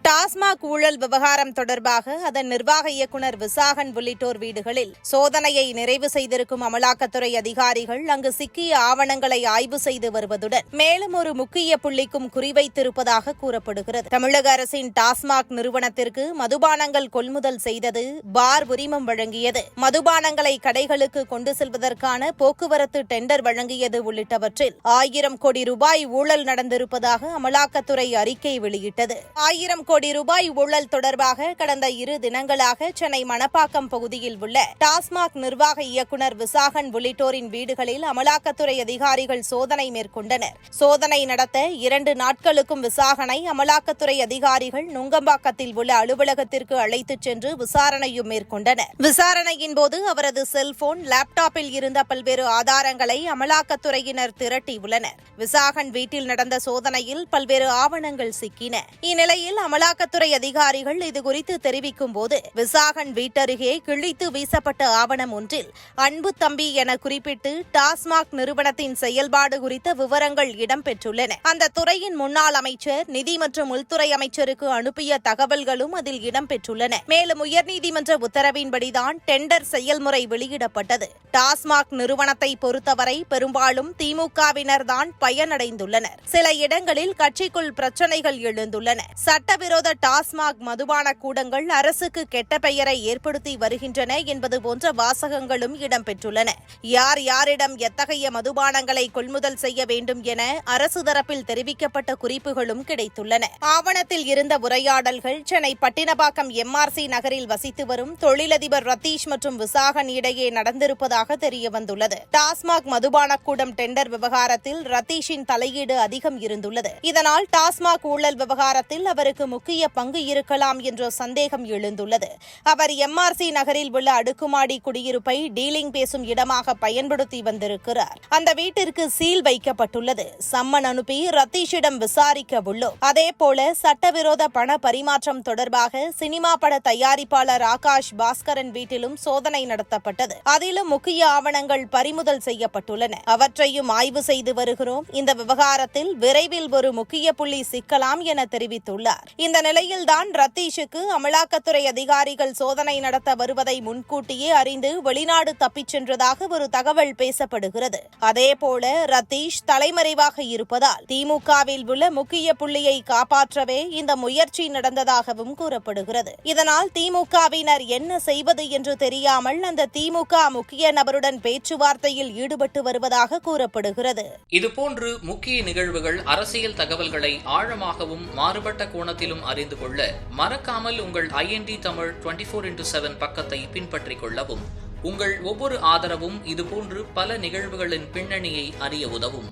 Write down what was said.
டாஸ்மாக் ஊழல் விவகாரம் தொடர்பாக அதன் நிர்வாக இயக்குநர் விசாகன் உள்ளிட்டோர் வீடுகளில் சோதனையை நிறைவு செய்திருக்கும் அமலாக்கத்துறை அதிகாரிகள் அங்கு சிக்கிய ஆவணங்களை ஆய்வு செய்து வருவதுடன் மேலும் ஒரு முக்கிய புள்ளிக்கும் குறிவைத்திருப்பதாக கூறப்படுகிறது. தமிழக அரசின் டாஸ்மாக் நிறுவனத்திற்கு மதுபானங்கள் கொள்முதல் செய்தது, பார் உரிமம் வழங்கியது, மதுபானங்களை கடைகளுக்கு கொண்டு செல்வதற்கான போக்குவரத்து டெண்டர் வழங்கியது உள்ளிட்டவற்றில் 1000 கோடி ரூபாய் ஊழல் நடந்திருப்பதாக அமலாக்கத்துறை அறிக்கை வெளியிட்டது. 1000 கோடி ரூபாய் ஊழல் தொடர்பாக கடந்த 2 தினங்களாக சென்னை மணப்பாக்கம் பகுதியில் உள்ள டாஸ்மாக் நிர்வாக இயக்குநர் விசாகன் உள்ளிட்டோரின் வீடுகளில் அமலாக்கத்துறை அதிகாரிகள் சோதனை மேற்கொண்டனர். சோதனை நடத்த 2 நாட்களுக்கும் விசாகனை அமலாக்கத்துறை அதிகாரிகள் நுங்கம்பாக்கத்தில் உள்ள அலுவலகத்திற்கு அழைத்துச் சென்று விசாரணையும் மேற்கொண்டனர். விசாரணையின் போது அவரது செல்போன், லேப்டாப்பில் இருந்த பல்வேறு ஆதாரங்களை அமலாக்கத்துறையினர் திரட்டியுள்ளனர். விசாகன் வீட்டில் நடந்த சோதனையில் பல்வேறு ஆவணங்கள் சிக்கின. இந்நிலையில் அமலாக்கத்துறை அதிகாரிகள் இதுகுறித்து தெரிவிக்கும் போது விசாகன் வீட்டருகே கிழித்து வீசப்பட்ட ஆவணம் ஒன்றில் அன்பு தம்பி என குறிப்பிட்டு டாஸ்மாக் நிறுவனத்தின் செயல்பாடு குறித்த விவரங்கள் இடம்பெற்றுள்ளன. அந்த துறையின் முன்னாள் அமைச்சர், நிதி மற்றும் உள்துறை அமைச்சருக்கு அனுப்பிய தகவல்களும் அதில் இடம்பெற்றுள்ளன. மேலும் உயர்நீதிமன்ற உத்தரவின்படிதான் டெண்டர் செயல்முறை வெளியிடப்பட்டது. டாஸ்மாக் நிறுவனத்தை பொறுத்தவரை பெரும்பாலும் திமுகவினர்தான் பயனடைந்துள்ளனர். சில இடங்களில் கட்சிக்குள் பிரச்சினைகள் எழுந்துள்ளன. சட்டவிரோத டாஸ்மாக் மதுபான கூடங்கள் அரசுக்கு கெட்ட பெயரை ஏற்படுத்தி வருகின்றன என்பது போன்ற வாசகங்களும் இடம்பெற்றுள்ளன. யார் யாரிடம் எத்தகைய மதுபானங்களை கொள்முதல் செய்ய வேண்டும் என அரசு தரப்பில் தெரிவிக்கப்பட்ட குறிப்புகளும் கிடைத்துள்ளன. ஆவணத்தில் இருந்த உரையாடல்கள் சென்னை பட்டினப்பாக்கம் MRC நகரில் வசித்து வரும் தொழிலதிபர் ரத்தீஷ் மற்றும் விசாகன் இடையே நடந்திருப்பதாக தெரியவந்துள்ளது. டாஸ்மாக் மதுபான கூடம் டெண்டர் விவகாரத்தில் ரத்தீஷின் தலையீடு அதிகம் இருந்துள்ளது. இதனால் டாஸ்மாக் ஊழல் விவகாரத்தில் அவருக்கு முக்கிய பங்கு இருக்கலாம் என்ற சந்தேகம் எழுந்துள்ளது. அவர் MRC நகரில் உள்ள அடுக்குமாடி குடியிருப்பை டீலிங் பேசும் இடமாக பயன்படுத்தி வந்திருக்கிறார். அந்த வீட்டிற்கு சீல் வைக்கப்பட்டுள்ளது. சம்மன் அனுப்பி ரத்தீஷிடம் விசாரிக்க உள்ளோம். அதேபோல சட்டவிரோத பண பரிமாற்றம் தொடர்பாக சினிமா பட தயாரிப்பாளர் ஆகாஷ் பாஸ்கரன் வீட்டிலும் சோதனை நடத்தப்பட்டது. அதிலும் முக்கிய ஆவணங்கள் பறிமுதல் செய்யப்பட்டுள்ளன. அவற்றையும் ஆய்வு செய்து வருகிறோம். இந்த விவகாரத்தில் விரைவில் ஒரு முக்கிய புள்ளி சிக்கலாம் என தெரிவித்துள்ளார். இந்த நிலையில்தான் ரத்தீஷுக்கு அமலாக்கத்துறை அதிகாரிகள் சோதனை நடத்த வருவதை முன்கூட்டியே அறிந்து வெளிநாடு தப்பிச் சென்றதாக ஒரு தகவல் பேசப்படுகிறது. அதேபோல ரத்தீஷ் தலைமறைவாக இருப்பதால் திமுகவில் உள்ள முக்கிய புள்ளியை காப்பாற்றவே இந்த முயற்சி நடந்ததாகவும் கூறப்படுகிறது. இதனால் திமுகவினர் என்ன செய்வது என்று தெரியாமல் அந்த திமுக முக்கிய நபருடன் பேச்சுவார்த்தையில் ஈடுபட்டு வருவதாக கூறப்படுகிறது. இதுபோன்று முக்கிய நிகழ்வுகள், அரசியல் தகவல்களை ஆழமாகவும் மாறுபட்ட கோணத்திலும் அறிந்து கொள்ள மறக்காமல் உங்கள் IND தமிழ் 24x7 பக்கத்தை பின்பற்றிக் கொள்ளவும். உங்கள் ஒவ்வொரு ஆதரவும் இதுபோன்று பல நிகழ்வுகளின் பின்னணியை அறிய உதவும்.